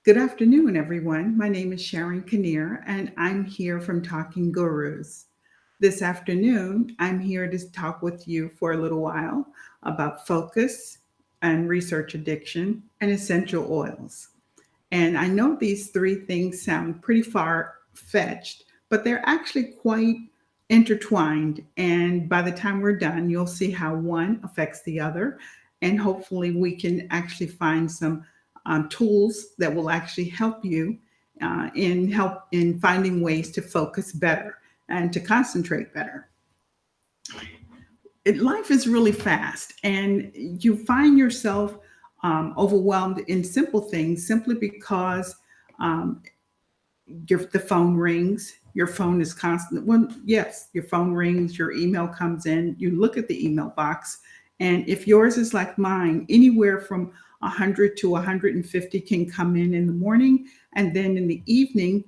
Good afternoon, everyone. My name is Sharon Kinnear, and I'm here from Talking Gurus. This afternoon, I'm here to talk with you for a little while about focus and research addiction and essential oils. And I know these three things sound pretty far fetched, but they're actually quite intertwined. And by the time we're done, you'll see how one affects the other. And hopefully, we can actually find some tools that will actually help you in finding ways to focus better and to concentrate better. Life is really fast, and you find yourself overwhelmed in simple things simply because um, the phone rings. Your phone is constant. Well, yes, your phone rings, your email comes in, you look at the email box, and if yours is like mine, anywhere from 100 to 150 can come in the morning, and then in the evening,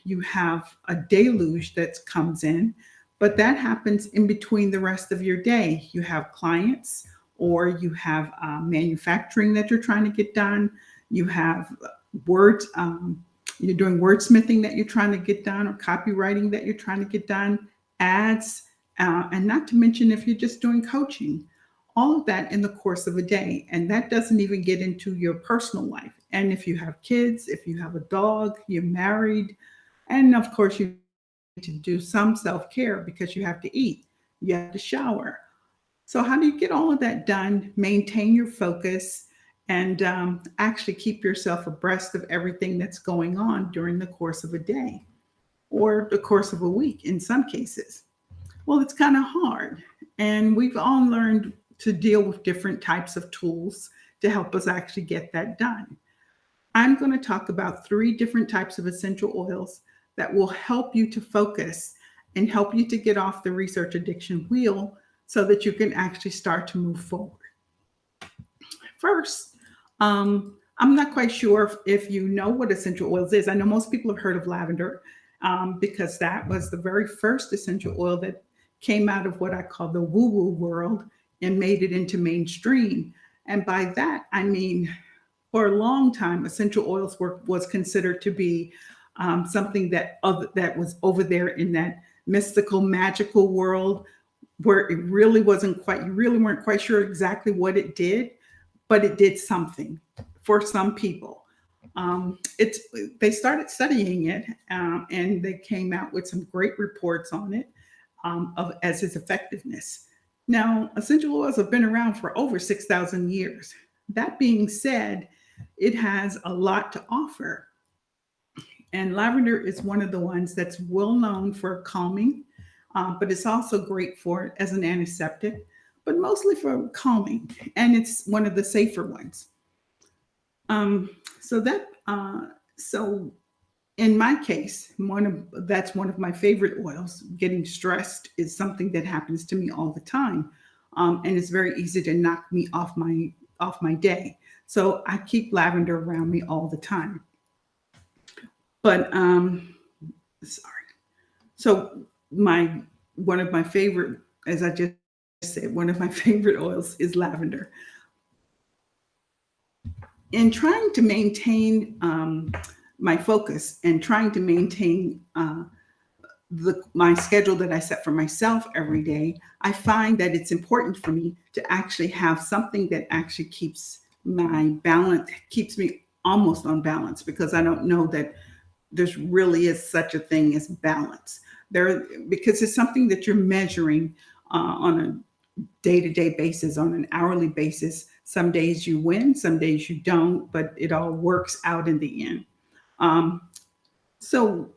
you have a deluge that comes in. But that happens in between the rest of your day. You have clients, or you have manufacturing that you're trying to get done. You have words. You're doing wordsmithing that you're trying to get done, or copywriting that you're trying to get done, ads, and not to mention if you're just doing coaching, all of that in the course of a day. And that doesn't even get into your personal life. And if you have kids, if you have a dog, you're married, and of course, you need to do some self care because you have to eat, you have to shower. So, how do you get all of that done, maintain your focus, and actually keep yourself abreast of everything that's going on during the course of a day or the course of a week in some cases? Well, it's kind of hard. And we've all learned to deal with different types of tools to help us actually get that done. I'm going to talk about three different types of essential oils that will help you to focus and help you to get off the research addiction wheel so that you can actually start to move forward. First, I'm not quite sure if you know what essential oils is. I know most people have heard of lavender because that was the very first essential oil that came out of what I call the woo-woo world and made it into mainstream. And by that, I mean, for a long time, essential oils was considered to be something that was over there in that mystical, magical world where it really wasn't quite, you really weren't quite sure exactly what it did, but it did something for some people. It's They started studying it, and they came out with some great reports on it of as its effectiveness. Now, essential oils have been around for over 6,000 years. That being said, it has a lot to offer. And lavender is one of the ones that's well known for calming, but it's also great for as an antiseptic, but mostly for calming. And it's one of the safer ones. Um, so that so in my case, one of my favorite oils. Getting stressed is something that happens to me all the time, and it's very easy to knock me off my day. So I keep lavender around me all the time. But sorry. So my one of my favorite, as I just said, one of my favorite oils is lavender. In trying to maintain my focus and trying to maintain my schedule that I set for myself every day, I find that it's important for me to actually have something that actually keeps my balance, keeps me almost on balance, because I don't know that there's really is such a thing as balance there, because it's something that you're measuring on a day-to-day basis, on an hourly basis. Some days you win, some days you don't, but it all works out in the end. um, so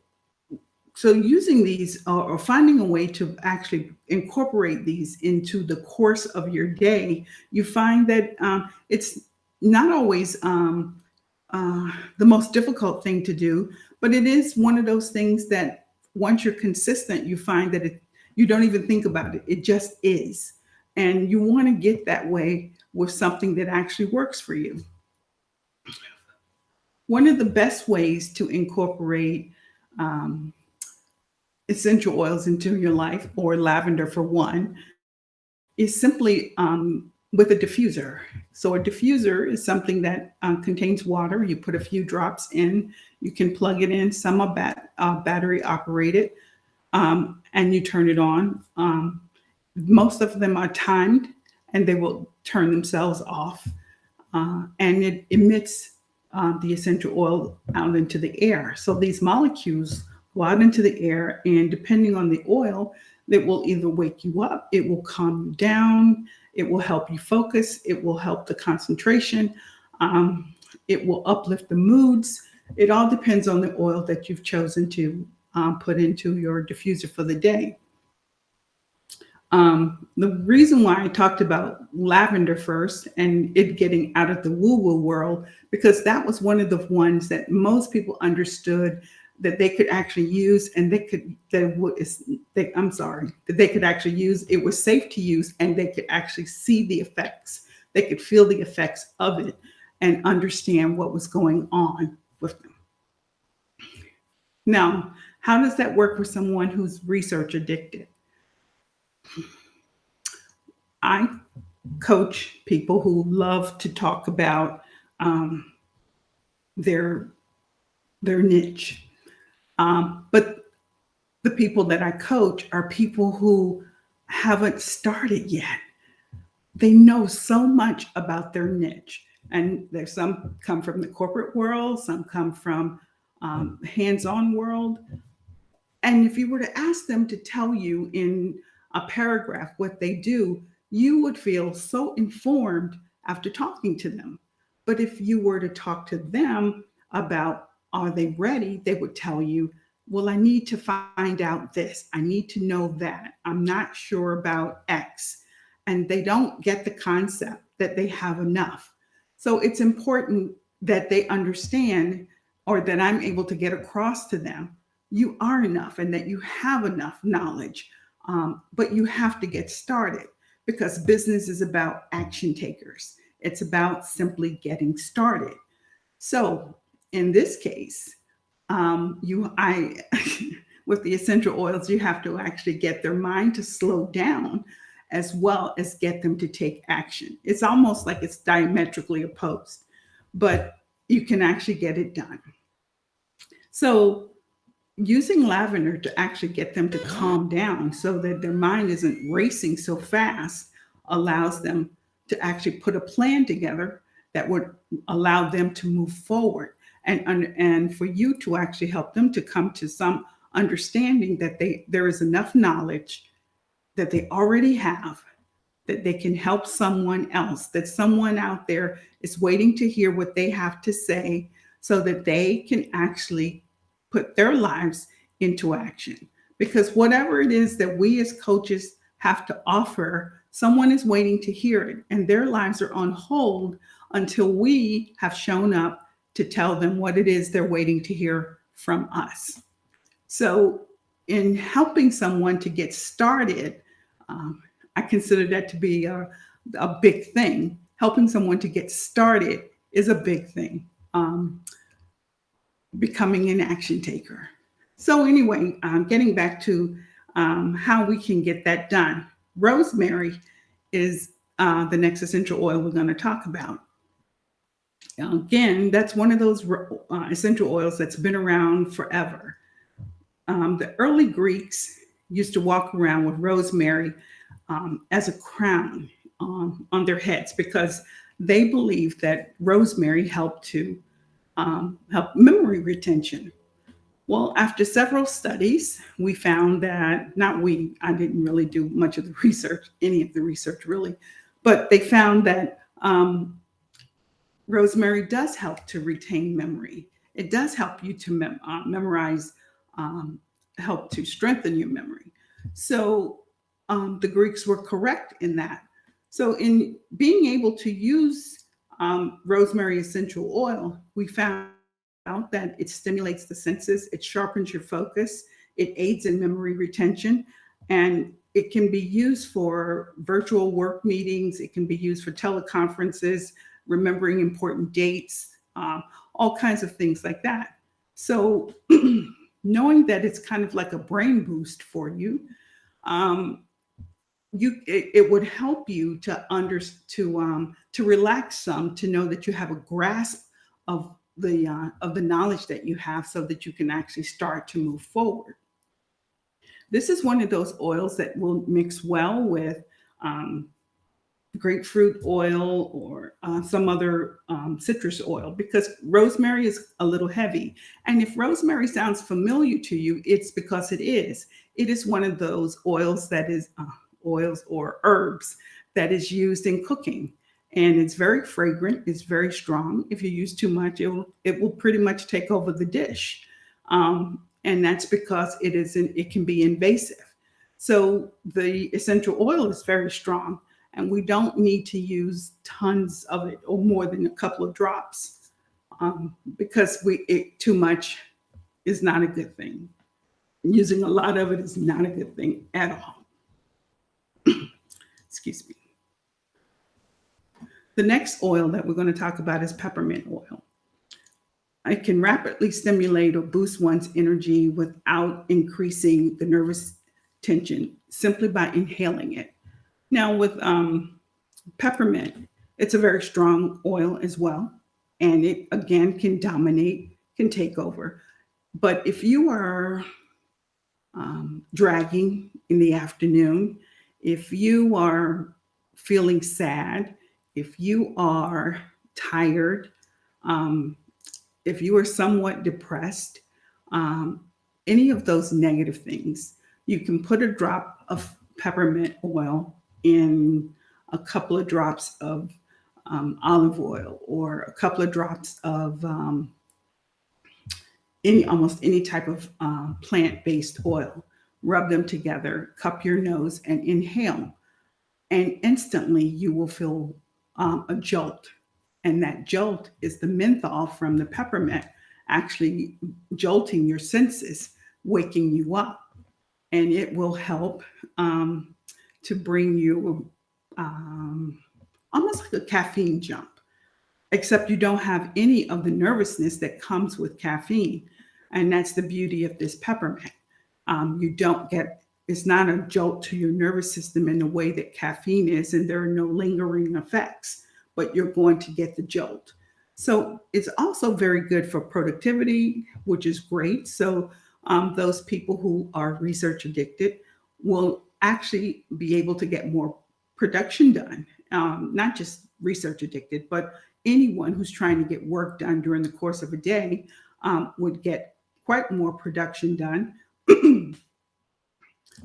so using these, or finding a way to actually incorporate these into the course of your day, you find that it's not always the most difficult thing to do, but it is one of those things that once you're consistent, you find that you don't even think about it. It just is. And you want to get that way with something that actually works for you. One of the best ways to incorporate um, essential oils into your life, or lavender for one, is simply with a diffuser. So a diffuser is something that contains water. You put a few drops in. You can plug it in. Some are battery operated, and you turn it on. Most of them are timed, and they will turn themselves off. And it emits the essential oil out into the air. So these molecules go out into the air, and depending on the oil, it will either wake you up, it will calm you down, it will help you focus, it will help the concentration, it will uplift the moods. It all depends on the oil that you've chosen to put into your diffuser for the day. The reason why I talked about lavender first and it getting out of the woo-woo world, because that was one of the ones that most people understood that they could actually use, and that they could actually use. It was safe to use, and they could actually see the effects. They could feel the effects of it and understand what was going on with them. Now, how does that work for someone who's research addicted? I coach people who love to talk about their niche. But the people that I coach are people who haven't started yet. They know so much about their niche. And there's some come from the corporate world, some come from hands-on world. And if you were to ask them to tell you in a paragraph what they do, you would feel so informed after talking to them. But if you were to talk to them about, are they ready? They would tell you, well, I need to find out this. I need to know that. I'm not sure about X. And they don't get the concept that they have enough. So it's important that they understand, or that I'm able to get across to them, you are enough and that you have enough knowledge. But you have to get started, because business is about action takers. It's about simply getting started. So in this case, with the essential oils, you have to actually get their mind to slow down, as well as get them to take action. It's almost like it's diametrically opposed, but you can actually get it done. So using lavender to actually get them to calm down so that their mind isn't racing so fast allows them to actually put a plan together that would allow them to move forward, and for you to actually help them to come to some understanding that there is enough knowledge that they already have, that they can help someone else, that someone out there is waiting to hear what they have to say, so that they can actually put their lives into action. Because whatever it is that we as coaches have to offer, someone is waiting to hear it, and their lives are on hold until we have shown up to tell them what it is they're waiting to hear from us. So in helping someone to get started, I consider that to be a big thing. Helping someone to get started is a big thing. Becoming an action taker. So anyway, getting back to how we can get that done. Rosemary is the next essential oil we're going to talk about. Again, that's one of those essential oils that's been around forever. The early Greeks used to walk around with rosemary as a crown on their heads, because they believed that rosemary helped to help memory retention. Well, after several studies, we found that, I didn't really do much of the research, any of the research really, but they found that rosemary does help to retain memory. It does help you to memorize, help to strengthen your memory. So the Greeks were correct in that. So in being able to use rosemary essential oil, we found out that it stimulates the senses, it sharpens your focus, it aids in memory retention, and it can be used for virtual work meetings. It can be used for teleconferences, remembering important dates, all kinds of things like that. So knowing that it's kind of like a brain boost for you, it would help you to relax some, to know that you have a grasp of the knowledge that you have, so that you can actually start to move forward. This is one of those oils that will mix well with um, grapefruit oil or some other citrus oil, because rosemary is a little heavy. And if rosemary sounds familiar to you, it's because it is. It is one of those oils that is oils or herbs that is used in cooking. And it's very fragrant, it's very strong. If you use too much, it will pretty much take over the dish. And that's because it can be invasive. So the essential oil is very strong, and we don't need to use tons of it or more than a couple of drops, because too much is not a good thing. Using a lot of it is not a good thing at all. Excuse me. The next oil that we're going to talk about is peppermint oil. It can rapidly stimulate or boost one's energy without increasing the nervous tension, simply by inhaling it. Now, with peppermint, it's a very strong oil as well. And it, again, can dominate, can take over. But if you are dragging in the afternoon, if you are feeling sad, if you are tired, if you are somewhat depressed, any of those negative things, you can put a drop of peppermint oil in a couple of drops of olive oil, or a couple of drops of almost any type of plant-based oil. Rub them together, cup your nose, and inhale. And instantly you will feel a jolt. And that jolt is the menthol from the peppermint actually jolting your senses, waking you up. And it will help to bring you almost like a caffeine jump, except you don't have any of the nervousness that comes with caffeine. And that's the beauty of this peppermint. It's not a jolt to your nervous system in the way that caffeine is, and there are no lingering effects, but you're going to get the jolt. So it's also very good for productivity, which is great. So those people who are research addicted will actually be able to get more production done. Not just research addicted, but anyone who's trying to get work done during the course of a day would get quite more production done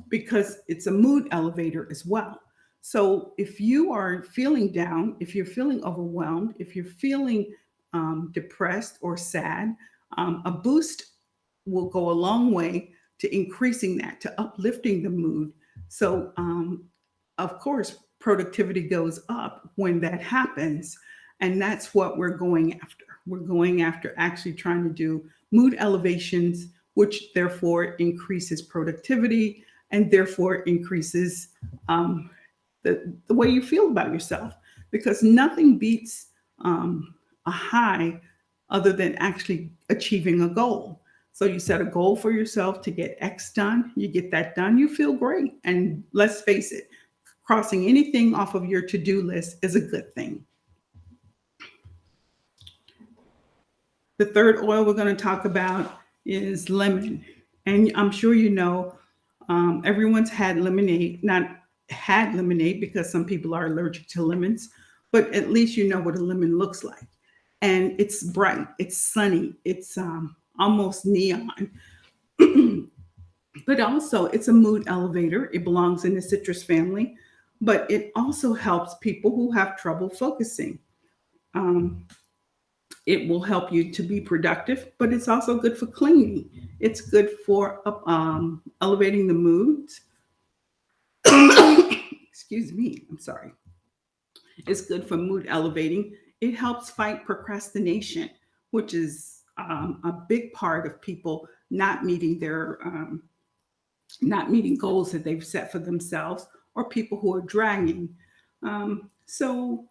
because it's a mood elevator as well. So if you are feeling down, if you're feeling overwhelmed, if you're feeling depressed or sad, a boost will go a long way to increasing that, to uplifting the mood. So, of course, productivity goes up when that happens. And that's what we're going after. We're going after actually trying to do mood elevations, which therefore increases productivity and therefore increases the way you feel about yourself. Because nothing beats a high other than actually achieving a goal. So you set a goal for yourself to get X done, you get that done, you feel great. And let's face it, crossing anything off of your to-do list is a good thing. The third oil we're going to talk about is lemon. And I'm sure you know, everyone's had lemonade, not had lemonade because some people are allergic to lemons, but at least you know what a lemon looks like. And it's bright, it's sunny, it's almost neon. But also it's a mood elevator. It belongs in the citrus family, but it also helps people who have trouble focusing. It will help you to be productive, but it's also good for cleaning. It's good for elevating the moods. Excuse me, I'm sorry. It's good for mood elevating. It helps fight procrastination, which is a big part of people not meeting goals that they've set for themselves, or people who are dragging. So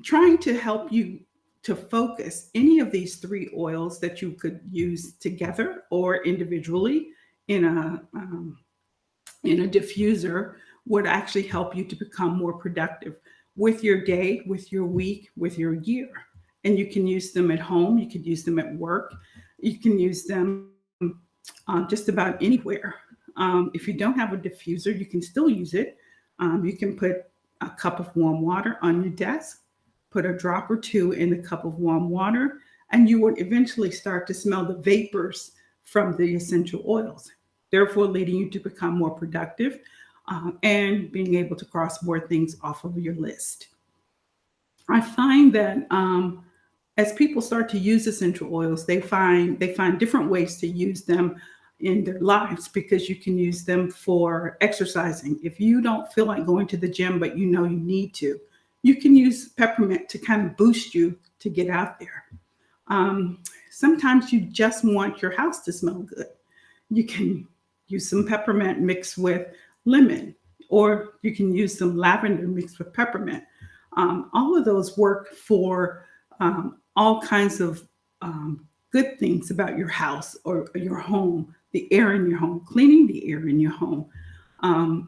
trying to help you to focus, any of these three oils that you could use together or individually in a diffuser would actually help you to become more productive with your day, with your week, with your year. And you can use them at home, you can use them at work, you can use them just about anywhere. If you don't have a diffuser, you can still use it. You can put a cup of warm water on your desk, put a drop or two in the cup of warm water, and you would eventually start to smell the vapors from the essential oils, therefore leading you to become more productive and being able to cross more things off of your list. I find that as people start to use essential oils, they find different ways to use them in their lives because you can use them for exercising. If you don't feel like going to the gym, but you know you need to, you can use peppermint to kind of boost you to get out there. Um, Sometimes you just want your house to smell good. You can use some peppermint mixed with lemon, or you can use some lavender mixed with peppermint. All of those work for all kinds of good things about your house or your home, the air in your home, cleaning the air in your home,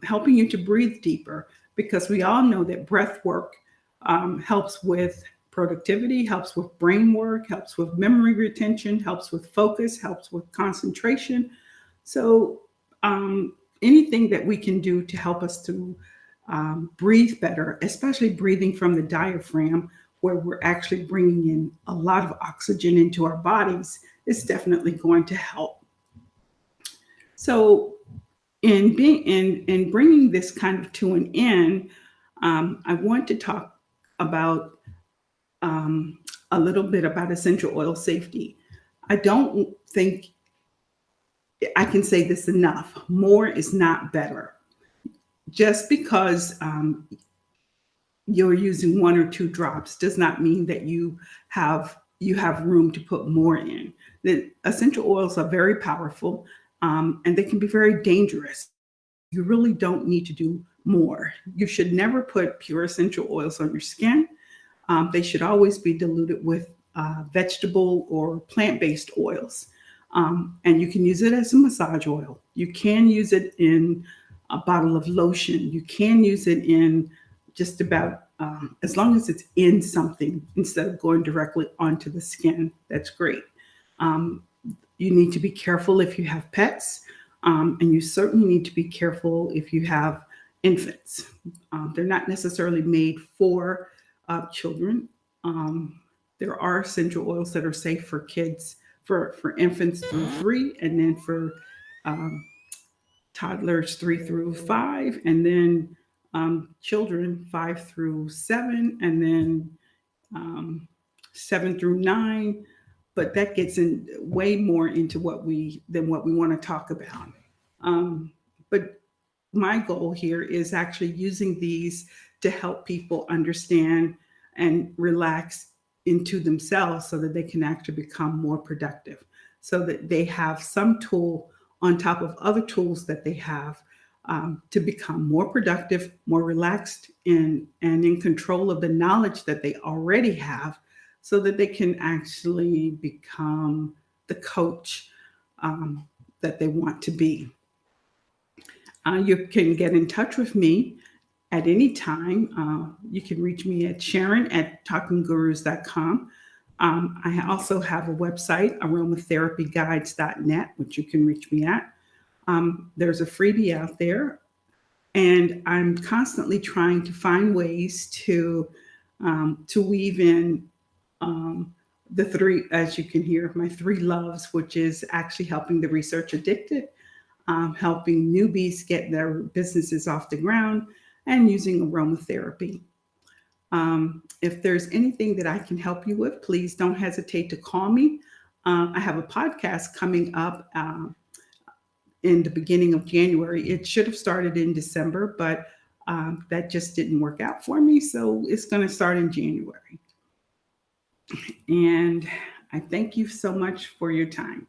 helping you to breathe deeper, because we all know that breath work helps with productivity, helps with brain work, helps with memory retention, helps with focus, helps with concentration. So, anything that we can do to help us to breathe better, especially breathing from the diaphragm, where we're actually bringing in a lot of oxygen into our bodies, is definitely going to help. So, in bringing this kind of to an end, I want to talk about a little bit about essential oil safety. I don't think I can say this enough. More is not better. Just because you're using one or two drops does not mean that you have room to put more in. The essential oils are very powerful, and they can be very dangerous. You really don't need to do more. You should never put pure essential oils on your skin. They should always be diluted with vegetable or plant-based oils. And you can use it as a massage oil. You can use it in a bottle of lotion. You can use it in just about, as long as it's in something instead of going directly onto the skin. That's great. Um, you need to be careful if you have pets, and you certainly need to be careful if you have infants. They're not necessarily made for children. There are essential oils that are safe for kids, for infants through 3, and then for um, toddlers 3 through 5, and then children 5 through 7, and then um, 7 through 9. But that gets in way more into what we want to talk about. But my goal here is actually using these to help people understand and relax into themselves so that they can actually become more productive, so that they have some tool on top of other tools that they have to become more productive, more relaxed, and in control of the knowledge that they already have, so that they can actually become the coach that they want to be. You can get in touch with me at any time. You can reach me at Sharon@talkinggurus.com. I also have a website, aromatherapyguides.net, which you can reach me at. There's a freebie out there, and I'm constantly trying to find ways to weave in the 3, as you can hear, my 3 loves, which is actually helping the research addicted, helping newbies get their businesses off the ground, and using aromatherapy. If there's anything that I can help you with, please don't hesitate to call me. I have a podcast coming up in the beginning of January. It should have started in December, but that just didn't work out for me. So it's going to start in January. And I thank you so much for your time.